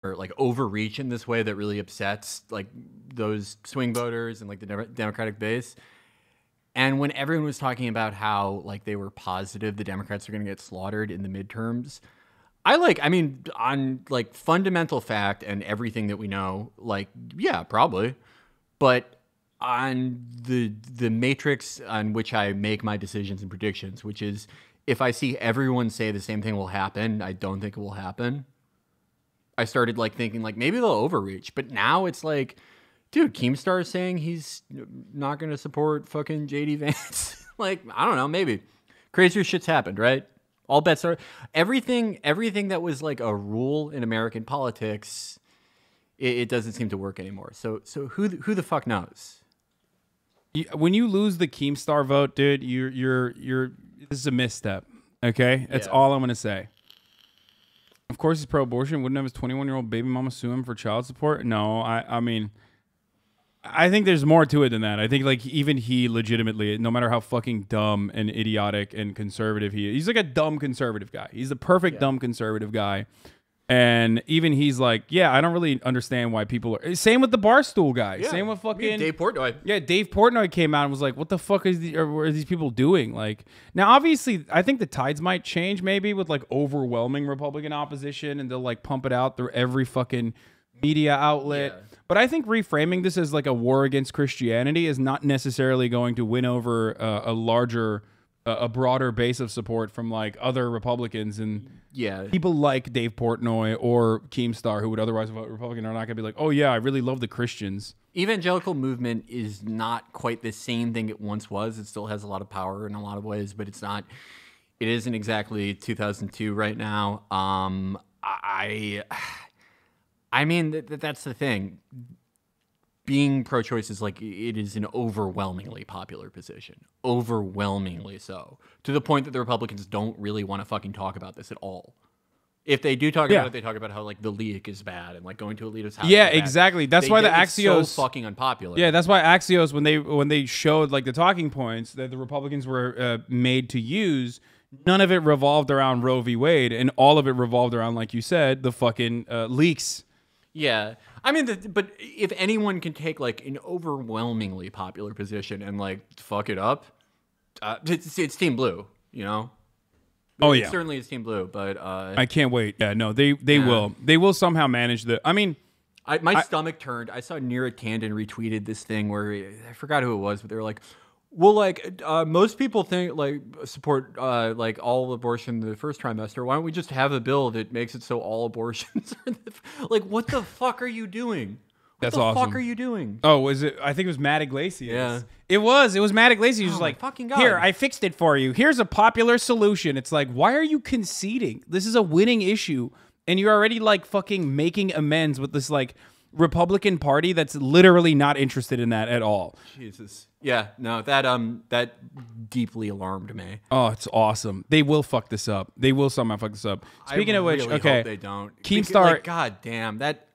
or like overreach in this way that really upsets like those swing voters and like the Democratic base. And when everyone was talking about how like they were positive the Democrats are going to get slaughtered in the midterms, I mean, on like fundamental fact and everything that we know, like, yeah, probably. But on the matrix on which I make my decisions and predictions, which is if I see everyone say the same thing will happen, I don't think it will happen. I started like thinking like maybe they'll overreach, but now it's like, dude, Keemstar is saying he's not going to support fucking JD Vance. Like, I don't know, maybe crazier shit's happened, right? All bets are everything that was like a rule in American politics. It doesn't seem to work anymore. So who the fuck knows? When you lose the Keemstar vote, dude, you're this is a misstep. Okay, that's all I'm gonna say. Of course, he's pro-abortion. Wouldn't have his 21-year-old baby mama sue him for child support? No, I mean, I think there's more to it than that. I think like even he legitimately, no matter how fucking dumb and idiotic and conservative he is, he's like a dumb conservative guy. He's the perfect dumb conservative guy. And even he's like, yeah, I don't really understand why people are. Same with the Barstool guy. Yeah. Same with fucking Dave Portnoy. Yeah, Dave Portnoy came out and was like, what the fuck are these people doing? Like, now, obviously, I think the tides might change maybe with like overwhelming Republican opposition and they'll like pump it out through every fucking media outlet. Yeah. But I think reframing this as like a war against Christianity is not necessarily going to win over a broader base of support from like other Republicans and people like Dave Portnoy or Keemstar who would otherwise vote Republican are not going to be like, oh yeah, I really love the Christians. Evangelical movement is not quite the same thing it once was. It still has a lot of power in a lot of ways, but it isn't exactly 2002 right now. I mean, that's the thing. Being pro-choice is like, it is an overwhelmingly popular position. Overwhelmingly so. To the point that the Republicans don't really want to fucking talk about this at all. If they do talk about it, they talk about how like the leak is bad and like going to a leader's house. Yeah, exactly. That's why the Axios so fucking unpopular. Yeah, that's why Axios when they showed like the talking points that the Republicans were made to use, none of it revolved around Roe v. Wade, and all of it revolved around, like you said, the fucking leaks. Yeah. I mean, but if anyone can take like an overwhelmingly popular position and like fuck it up, it's Team Blue, you know? Oh yeah, certainly it's Team Blue, but I can't wait. Yeah, no, they will somehow manage the. I mean, my stomach turned. I saw Neera Tanden retweeted this thing where I forgot who it was, but they were like, well, like most people think like support like all abortion the first trimester. Why don't we just have a bill that makes it so all abortions are like, what the fuck are you doing? What the fuck are you doing? Oh, was it? I think it was Matt Iglesias. Yeah. It was Matt Iglesias. He was like, fucking God. Here, I fixed it for you. Here's a popular solution. It's like, why are you conceding? This is a winning issue. And you're already like fucking making amends with this like Republican Party that's literally not interested in that at all. Jesus. Yeah, no, that deeply alarmed me. Oh, it's awesome. They will fuck this up. They will somehow fuck this up. Speaking of which, really hope they don't. Keemstar, like, God damn, that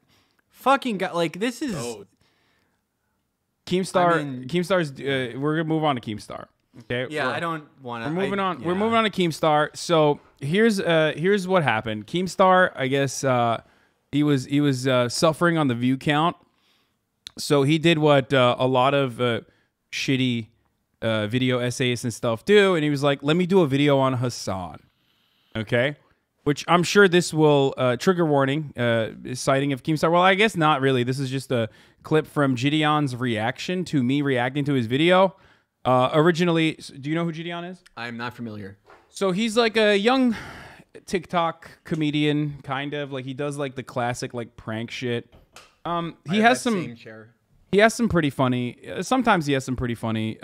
fucking guy, like this is Keemstar. I mean, Keemstar's. We're gonna move on to Keemstar. Okay. Yeah, I don't want to. We're moving on. Yeah. We're moving on to Keemstar. So here's what happened. Keemstar, I guess, he was suffering on the view count. So he did what a lot of shitty video essayists and stuff do, and he was like, let me do a video on Hassan. Okay. Which I'm sure this will trigger warning, citing of Keemstar. Well, I guess not really. This is just a clip from Gideon's reaction to me reacting to his video. Originally, do you know who Gideon is? I'm not familiar. So he's like a young TikTok comedian, kind of like he does like the classic like prank shit. He has some pretty funny. Sometimes he has some pretty funny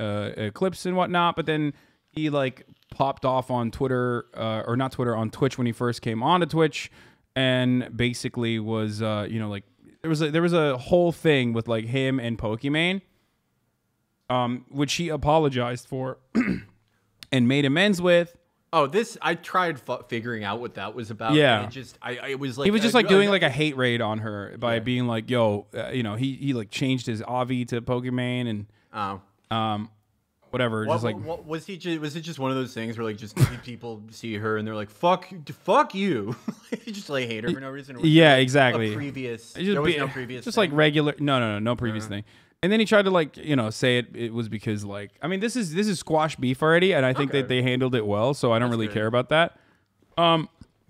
clips and whatnot, but then he like popped off on Twitter or not Twitter, on Twitch when he first came on to Twitch, and basically was like there was a whole thing with like him and Pokimane, which he apologized for and made amends with. Oh, this I tried figuring out what that was about. Yeah, and it was like he was just like doing like a hate raid on her by being like, "Yo, he like changed his Avi to Pokimane and whatever. Just like, what was he? Was it just one of those things where like just people see her and they're like, fuck you, you just like hate her for no reason? Yeah, exactly. There was no previous. Just like regular. No previous thing. And then he tried to like say it was because like I mean this is squash beef already, and I think that they handled it well, so I don't really care about that.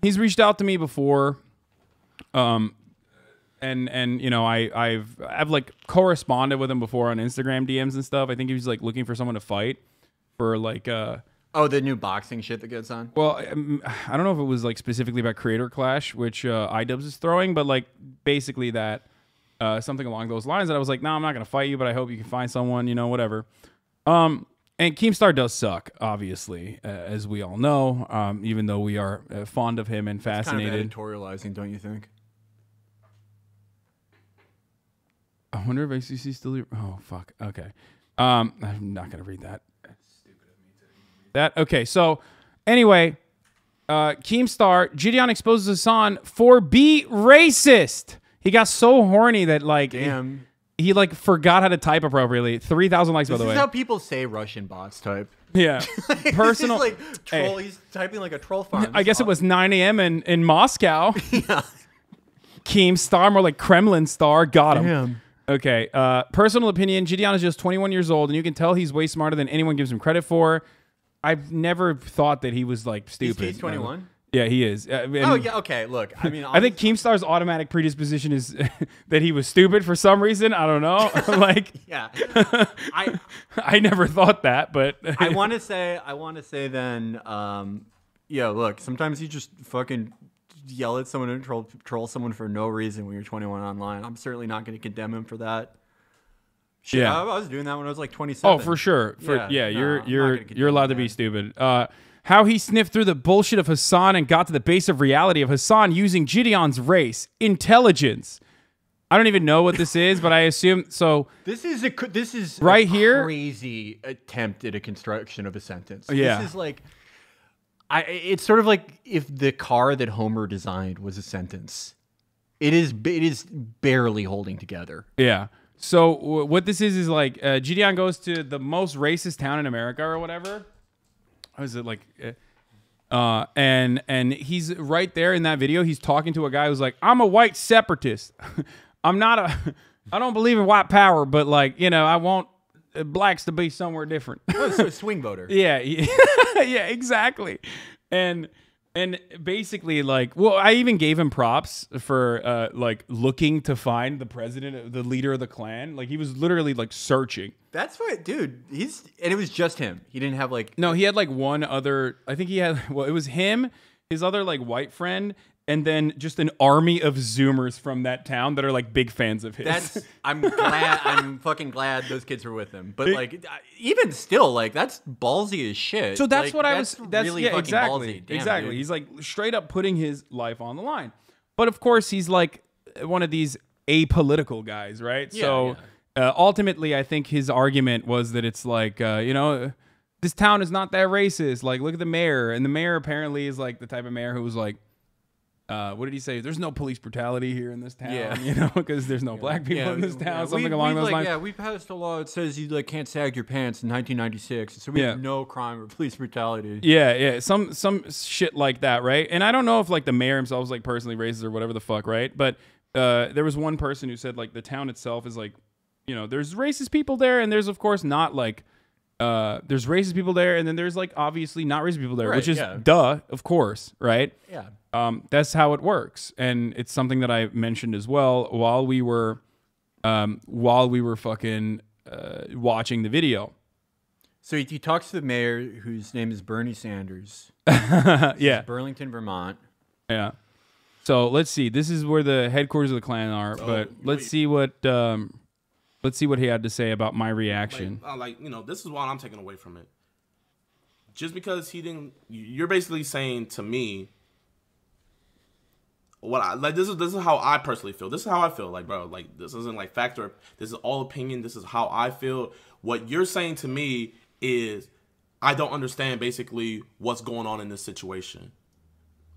He's reached out to me before, and I've like corresponded with him before on Instagram DMs and stuff. I think he was like looking for someone to fight for like the new boxing shit that gets on. Well, I don't know if it was like specifically about Creator Clash, which iDubbbz is throwing, but like basically that. Something along those lines that I was like, no, I'm not going to fight you, but I hope you can find someone, whatever. And Keemstar does suck, obviously, as we all know, even though we are fond of him and fascinated. Kind of editorializing, don't you think? I wonder if ACC still... Oh, fuck. Okay. I'm not going to read that. That's stupid of me to read that. Okay, so anyway, Keemstar, Gideon exposes Hassan for be racist. He got so horny that like he like forgot how to type appropriately. 3,000 likes by the way. This is how people say Russian bots type. Yeah, personal. Like troll. He's typing like a troll farm. I guess it was 9 a.m. in Moscow. Yeah. Keemstar, more like Kremlin star. Got him. Damn. Okay. Personal opinion: Gideon is just 21 years old, and you can tell he's way smarter than anyone gives him credit for. I've never thought that he was like stupid. He's 21. Yeah, he is. Oh, yeah, okay. Look, I mean... I think Keemstar's automatic predisposition is that he was stupid for some reason. I don't know. Like... Yeah. I never thought that, but... I want to say then, look, sometimes you just fucking yell at someone and troll someone for no reason when you're 21 online. I'm certainly not going to condemn him for that. Shit, yeah. I was doing that when I was like 27. Oh, for sure. You're allowed to be stupid. How he sniffed through the bullshit of Hassan and got to the base of reality of Hassan using Gideon's race, intelligence. I don't even know what this is, but I assume so. This is right a here crazy attempt at a construction of a sentence. Yeah. This is like, it's sort of like if the car that Homer designed was a sentence. It is barely holding together. Yeah. So what this is like Gideon goes to the most racist town in America or whatever. How is it like? And he's right there in that video. He's talking to a guy who's like, "I'm a white separatist. I don't believe in white power, but like, I want blacks to be somewhere different." Oh, so a swing voter. Yeah, yeah, exactly. And basically, like, well, I even gave him props for like looking to find the president, the leader of the Klan. Like, he was literally like searching. That's right, dude. And it was just him. He didn't have like... No, he had like one other... I think he had... Well, it was him, his other like white friend, and then just an army of Zoomers from that town that are like big fans of his. I'm fucking glad those kids were with him. But like, even still, like, that's ballsy as shit. So that's like, what I was... That's really yeah, fucking exactly. ballsy. Damn, exactly. Dude. He's like straight up putting his life on the line. But of course, he's like one of these apolitical guys, right? Yeah, so... yeah. Ultimately, I think his argument was that it's like, this town is not that racist. Like, look at the mayor. And the mayor apparently is like the type of mayor who was like, what did he say? There's no police brutality here in this town, because there's no black people in this town, something along those lines. Yeah, we passed a law that says you like can't sag your pants in 1996. So we have no crime or police brutality. Yeah. Some shit like that, right? And I don't know if like the mayor himself is like personally racist or whatever the fuck, right? But there was one person who said like the town itself is like, there's racist people there, and there's of course not like, there's racist people there, and then there's like obviously not racist people there, right, which is duh, of course, right? Yeah. That's how it works, and it's something that I mentioned as well while we were fucking watching the video. So he talks to the mayor, whose name is Bernie Sanders. Yeah, Burlington, Vermont. Yeah. So let's see. This is where the headquarters of the Klan are, but let's see what he had to say about my reaction. This is what I'm taking away from it. Just because he didn't, you're basically saying to me, this is how I personally feel. This is how I feel. Like, bro, like this isn't like factor. This is all opinion. This is how I feel. What you're saying to me is, I don't understand basically what's going on in this situation.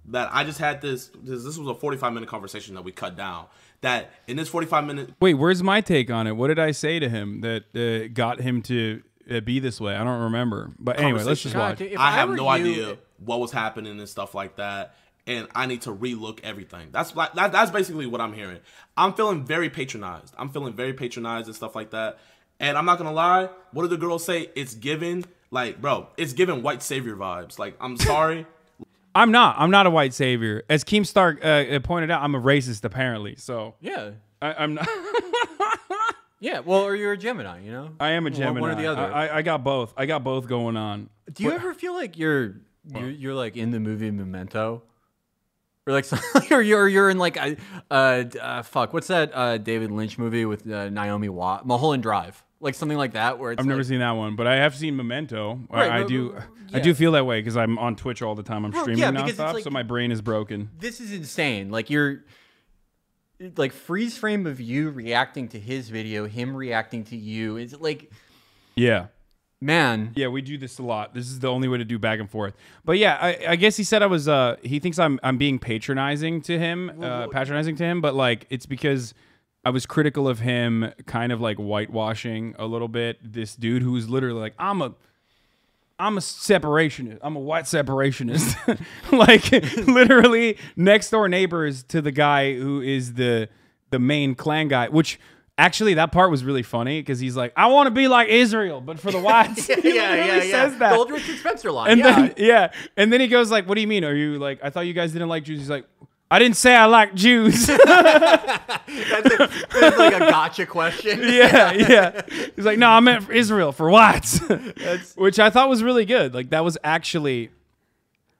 That I just had this was a 45-minute conversation that we cut down. That in this 45-minute... Wait, where's my take on it? What did I say to him that got him to be this way. I don't remember. But anyway, let's just watch. I have no idea what was happening and stuff like that. And I need to relook everything. That's basically what I'm hearing. I'm feeling very patronized. I'm feeling very patronized and stuff like that. And I'm not going to lie. What do the girls say? It's given, like, bro, it's given white savior vibes. Like, I'm sorry. I'm not a white savior. As Keemstar pointed out, I'm a racist, apparently. So yeah. I'm not. Yeah, well, or you're a Gemini, you know? I am a Gemini. One or the other. I got both. I got both going on. Do you ever feel like you're like in the movie Memento? Or like, or you're in like fuck, what's that David Lynch movie with Naomi Watts, Mulholland Drive, like something like that, where it's I've never seen that one, but I have seen Memento. Right, I do feel that way because I'm on Twitch all the time. I'm streaming nonstop, like, so my brain is broken. This is insane. Like you're like freeze frame of you reacting to his video, him reacting to you. Is like, yeah. Man. Yeah, we do this a lot. This is the only way to do back and forth. But yeah, I guess he said I was he thinks I'm being patronizing to him, but like it's because I was critical of him kind of like whitewashing a little bit this dude who's literally like I'm a separationist. I'm a white separationist. Like literally next door neighbors to the guy who is the main clan guy, which actually, that part was really funny because he's like, "I want to be like Israel, but for the whites." He says that. The old Richard Spencer line. And then, and then he goes like, "What do you mean? Are you like? I thought you guys didn't like Jews." He's like, "I didn't say I like Jews." That's like a gotcha question. Yeah. He's like, "No, I meant for Israel for whites," which I thought was really good. Like that was actually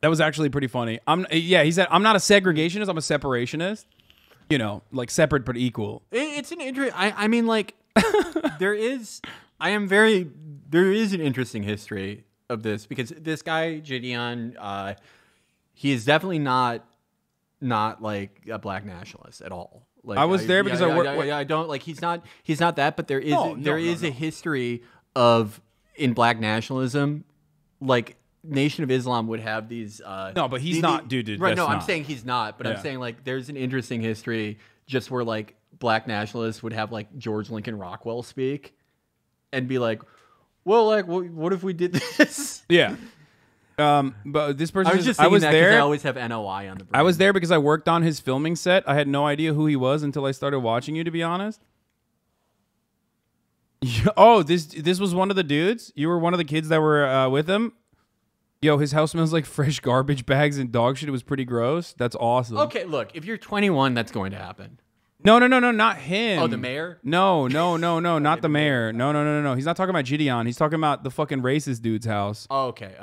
pretty funny. He said, "I'm not a segregationist. I'm a separationist." You know, like separate but equal. It's an interesting. I mean, like there is an interesting history of this because this guy Gideon, he is definitely not like a black nationalist at all. Like I was there because I don't like he's not that, but there is a history of in black nationalism, like. Nation of Islam would have these no, but he's not, dude. Right? No, I'm saying he's not, but I'm saying like there's an interesting history just where like black nationalists would have like George Lincoln Rockwell speak and be like, "Well, like, what if we did this?" Yeah. But this person, I was there. I always have NOI on the brain. I was there because I worked on his filming set. I had no idea who he was until I started watching you. To be honest. Oh, this was one of the dudes. You were one of the kids that were with him. Yo, his house smells like fresh garbage bags and dog shit. It was pretty gross. That's awesome. Okay, look, if you're 21, that's going to happen. No, not him. Oh, the mayor? No, not the mayor. No. He's not talking about Gideon. He's talking about the fucking racist dude's house. Oh, okay.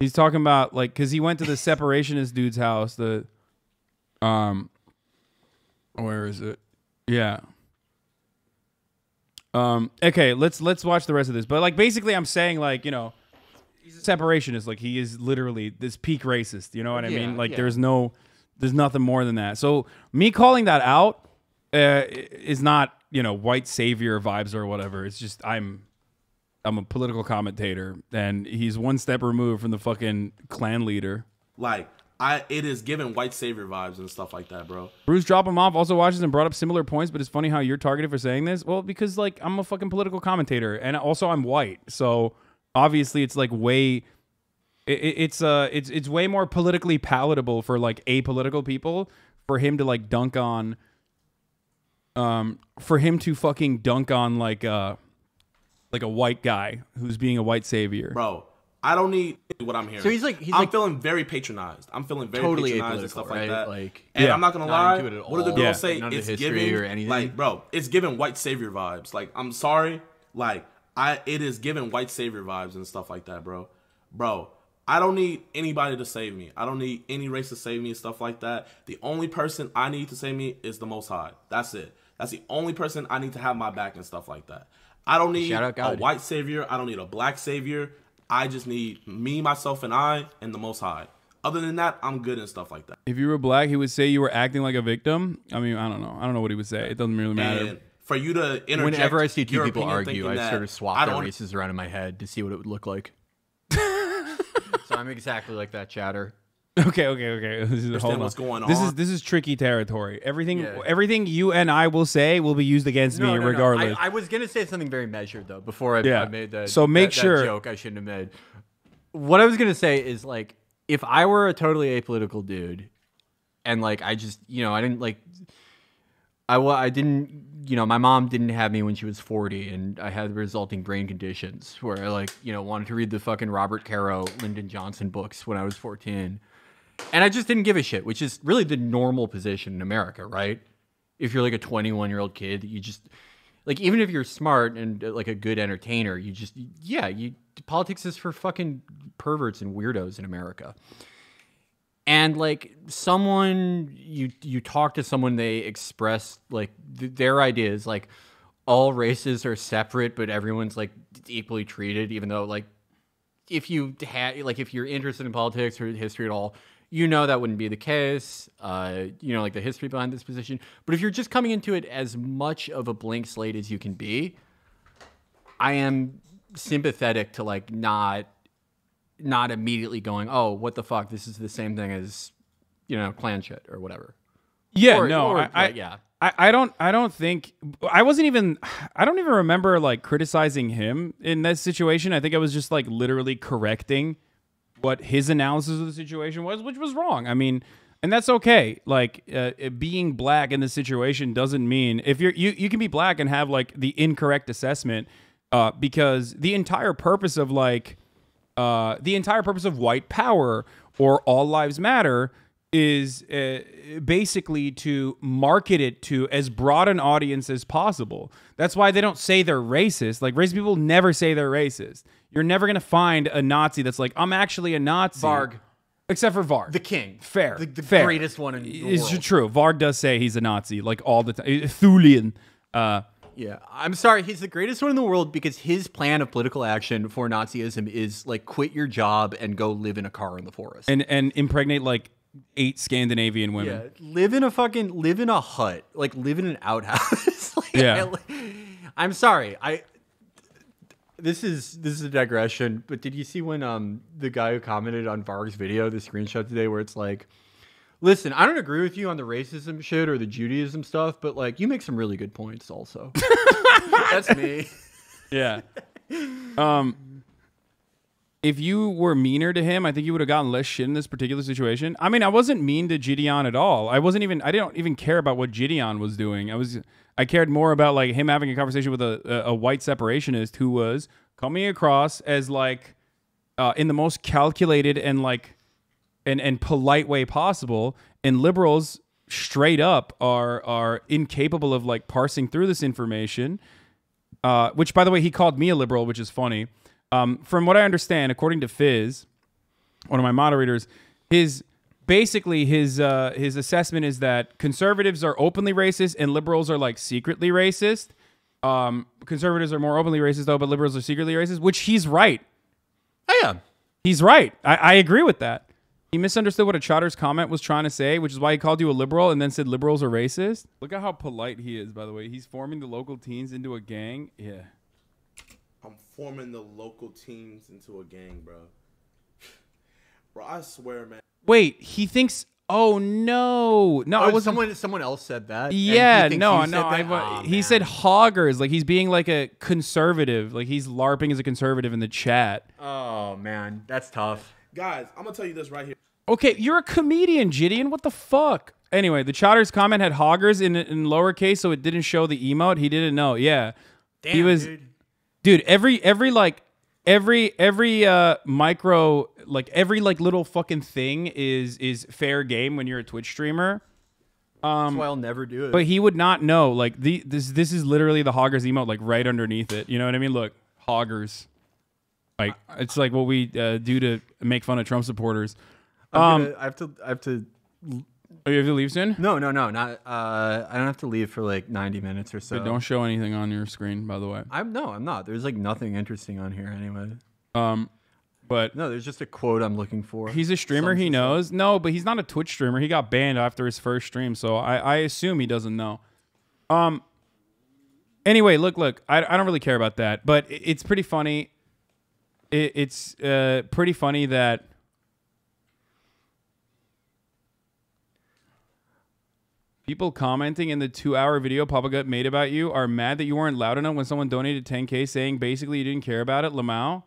He's talking about like because he went to the separationist dude's house. Where is it? Yeah. Okay, let's watch the rest of this. But like basically, I'm saying like he's a separationist. Like he is literally this peak racist. You know what I mean? Like there's nothing more than that. So me calling that out is not white savior vibes or whatever. It's just I'm a political commentator, and he's one step removed from the fucking clan leader. Like it is giving white savior vibes and stuff like that, bro. Bruce Drop Him Off also watches and brought up similar points, but it's funny how you're targeted for saying this. Well, because like I'm a fucking political commentator, and also I'm white, so. Obviously, it's like way, it's way more politically palatable for like apolitical people for him to like dunk on, for him to fucking dunk on like a white guy who's being a white savior. Bro, I don't need what I'm hearing. So he's I'm feeling very patronized. I'm feeling very totally patronized and stuff like that. Like, and I'm not gonna lie. What do the girls say? None It's of the history giving or anything. like, bro, it's giving white savior vibes. Like, I'm sorry, like. It is giving white savior vibes and stuff like that, bro. Bro, I don't need anybody to save me. I don't need any race to save me and stuff like that. The only person I need to save me is the Most High. That's it. That's the only person I need to have my back and stuff like that. I don't need a white savior. I don't need a black savior. I just need me, myself, and I, and the Most High. Other than that, I'm good and stuff like that. If you were black, he would say you were acting like a victim. I mean, I don't know. I don't know what he would say. It doesn't really matter. And for you to interject, whenever I see two people argue, I sort of swap their races around in my head to see what it would look like. So I'm exactly like that, chatter. Okay. Understand what's going on. This is tricky territory. Everything you and I will say will be used against me regardless. I was gonna say something very measured though before I made that. So make sure that joke I shouldn't have made. What I was gonna say is like, if I were a totally apolitical dude, and like I just I didn't like I didn't my mom didn't have me when she was 40, and I had the resulting brain conditions where I like wanted to read the fucking Robert Caro, Lyndon Johnson books when I was 14. And I just didn't give a shit, which is really the normal position in America, right? If you're like a 21-year-old kid, you just like, even if you're smart and like a good entertainer, politics is for fucking perverts and weirdos in America. And like someone, you talk to someone, they express like their ideas, like all races are separate, but everyone's like equally treated, even though like if you're interested in politics or history at all, that wouldn't be the case, like the history behind this position. But if you're just coming into it as much of a blank slate as you can be, I am sympathetic to like not immediately going, oh, what the fuck? This is the same thing as, Klan shit or whatever. Yeah, I don't even remember like criticizing him in that situation. I think I was just like literally correcting what his analysis of the situation was, which was wrong. I mean, and that's okay. Like being black in this situation doesn't mean if you can be black and have like the incorrect assessment, because the entire purpose of white power or all lives matter is basically to market it to as broad an audience as possible. That's why they don't say they're racist. Like racist people never say they're racist. You're never going to find a Nazi that's like, I'm actually a Nazi. Varg. Except for Varg. The king. Fair. The fair. greatest one in the world. It's true. Varg does say he's a Nazi, like all the time. Thulian. Yeah, I'm sorry. He's the greatest one in the world because his plan of political action for Nazism is like quit your job and go live in a car in the forest. And impregnate like 8 Scandinavian women. Yeah, live in a hut, like live in an outhouse. I'm sorry. This is a digression, but did you see when the guy who commented on Varg's video, the screenshot today, where it's like, listen, I don't agree with you on the racism shit or the Judaism stuff, but like you make some really good points also. That's me. Yeah. If you were meaner to him, I think you would have gotten less shit in this particular situation. I mean, I wasn't mean to Gideon at all. I didn't even care about what Gideon was doing. I cared more about like him having a conversation with a white separationist who was coming across as like in the most calculated and like and polite way possible. And liberals straight up are incapable of like parsing through this information. Which, by the way, he called me a liberal, which is funny. From what I understand, according to Fizz, one of my moderators, his assessment is that conservatives are openly racist and liberals are like secretly racist. Conservatives are more openly racist though, but liberals are secretly racist, which he's right. I am. He's right. I agree with that. He misunderstood what a Chotter's comment was trying to say, which is why he called you a liberal and then said liberals are racist. Look at how polite he is, by the way. He's forming the local teens into a gang. Yeah. I'm forming the local teams into a gang, bro. Bro, I swear, man. Wait, he thinks. Oh no, no! It was someone else said that. Yeah, he said hoggers, like he's being like a conservative, like he's LARPing as a conservative in the chat. Oh man, that's tough. Guys, I'm gonna tell you this right here. Okay, you're a comedian, Gideon. What the fuck? Anyway, the Chotter's comment had hoggers in lowercase, so it didn't show the emote. He didn't know. Yeah, damn, he was. Dude, every micro, like every like little fucking thing is fair game when you're a Twitch streamer. That's why I'll never do it. But he would not know. Like this is literally the hoggers emote, like right underneath it. You know what I mean? Look, hoggers. Like it's like what we do to make fun of Trump supporters. I have to. Oh, you have to leave soon? No, not. I don't have to leave for like 90 minutes or so. But don't show anything on your screen, by the way. I'm not. There's like nothing interesting on here anyway. But no, there's just a quote I'm looking for. He's a streamer. He knows. No, but he's not a Twitch streamer. He got banned after his first stream, so I assume he doesn't know. Anyway, look. I don't really care about that, but it's pretty funny. It's pretty funny that People commenting in the 2-hour video Papa Gut made about you are mad that you weren't loud enough when someone donated 10K saying basically you didn't care about it, Lamau.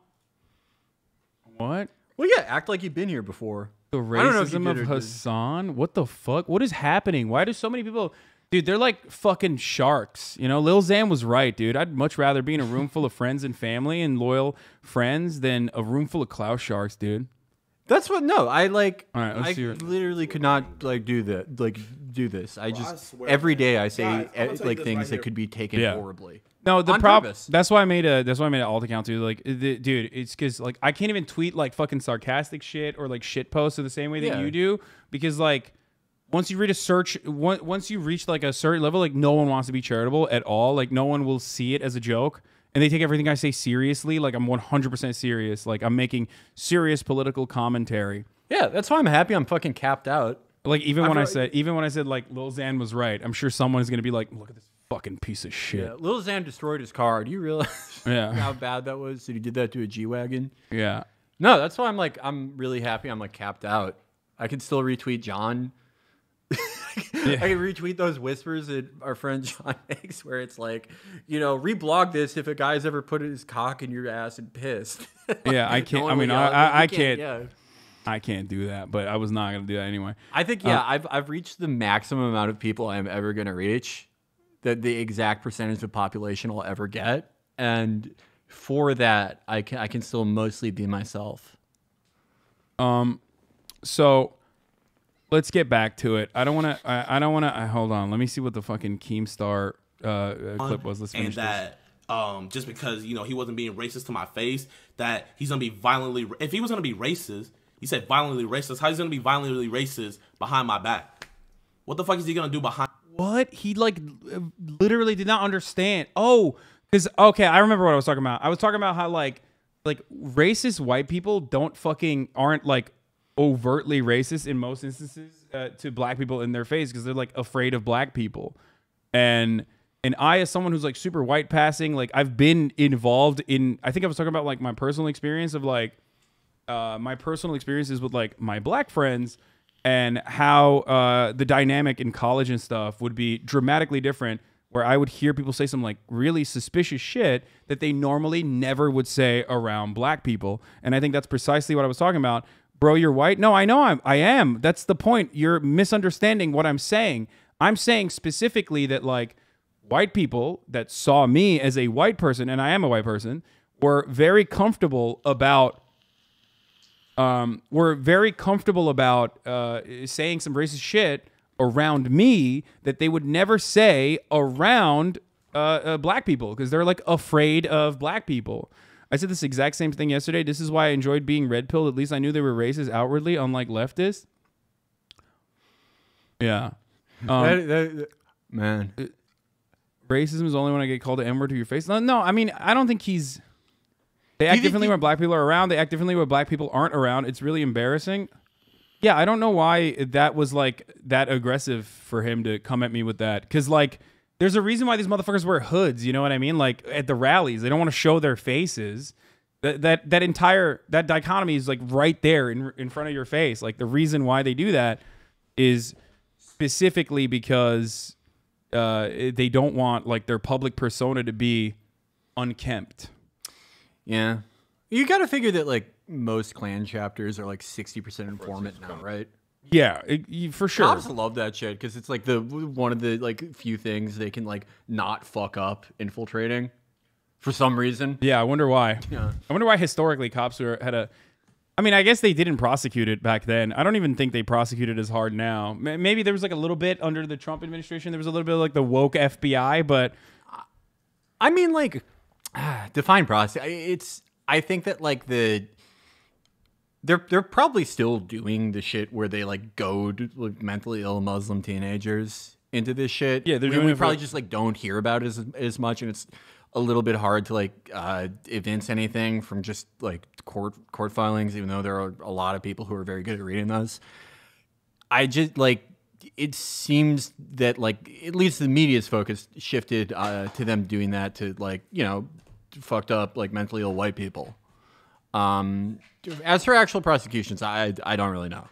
What? Well, yeah, act like you've been here before. The racism of Hassan? What the fuck? What is happening? Why do so many people... Dude, they're like fucking sharks. You know, Lil Xan was right, dude. I'd much rather be in a room full of friends and family and loyal friends than a room full of clout sharks, dude. That's what. No, I like. All right, I literally could not like do that. Like do this. I just every day I say like things that could be taken horribly. No, the problem. That's why I made a. That's why I made an alt account too. Like, dude, it's because like I can't even tweet like fucking sarcastic shit or like shit posts in the same way that you do because like once you read a search, once you reach like a certain level, like no one wants to be charitable at all. Like no one will see it as a joke. And they take everything I say seriously. Like I'm 100% serious. Like I'm making serious political commentary. Yeah, that's why I'm happy I'm fucking capped out. Like even when I said like Lil Xan was right, I'm sure someone is gonna be like, look at this fucking piece of shit. Yeah, Lil Xan destroyed his car. Do you realize how bad that was? That he did that to a G-Wagon? Yeah. No, that's why I'm really happy I'm like capped out. I can still retweet John. I can retweet those whispers that our friend John makes where it's like, you know, reblog this if a guy's ever put his cock in your ass and pissed. Yeah, I can't. I mean, I can't. Yeah. I can't do that, but I was not gonna do that anyway. I think I've reached the maximum amount of people I'm ever gonna reach, that the exact percentage of population I'll ever get, and for that I can still mostly be myself. So. Let's get back to it. I don't want to. Hold on. Let me see what the fucking Keemstar clip was. Let's finish this. Just because he wasn't being racist to my face, that he's gonna be violently. If he was gonna be racist, he said violently racist. How he's gonna be violently racist behind my back? What the fuck is he gonna do behind? What? He like literally did not understand. Oh, because okay, I remember what I was talking about. I was talking about how like racist white people aren't like overtly racist in most instances to black people in their face because they're like afraid of black people. And I, as someone who's like super white passing, like I've been involved in, I think I was talking about like my personal experience of like my personal experiences with like my black friends and how the dynamic in college and stuff would be dramatically different, where I would hear people say some like really suspicious shit that they normally never would say around black people. And I think that's precisely what I was talking about. Bro, you're white? No, I know I am. That's the point. You're misunderstanding what I'm saying. I'm saying specifically that like white people that saw me as a white person, and I am a white person, were very comfortable about saying some racist shit around me that they would never say around black people because they're like afraid of black people. I said this exact same thing yesterday. This is why I enjoyed being red pilled. At least I knew they were racist outwardly, unlike leftists. Yeah. Man. Racism is only when I get called the N-word to your face. No, I mean, I don't think he's... They act differently when black people are around. They act differently when black people aren't around. It's really embarrassing. Yeah, I don't know why that was like that aggressive for him to come at me with that. Because like... There's a reason why these motherfuckers wear hoods, you know what I mean? Like at the rallies, they don't want to show their faces. That dichotomy is like right there in front of your face. Like the reason why they do that is specifically because they don't want like their public persona to be unkempt. Yeah. You got to figure that like most Klan chapters are like 60% informant now, right? Yeah, for sure. Cops love that shit because it's like one of the like few things they can like not fuck up infiltrating for some reason. Yeah, I wonder why. Yeah. I wonder why historically cops had a... I mean, I guess they didn't prosecute it back then. I don't even think they prosecute it as hard now. Maybe there was like a little bit under the Trump administration. There was a little bit of like the woke FBI, but... I mean, like, define prosecute. I think that like They're probably still doing the shit where they like goad like mentally ill Muslim teenagers into this shit. Yeah, we probably just like don't hear about it as much, and it's a little bit hard to like evince anything from just like court filings, even though there are a lot of people who are very good at reading those. I just like it seems that like at least the media's focus shifted to them doing that to like fucked up like mentally ill white people. As for actual prosecutions, I don't really know.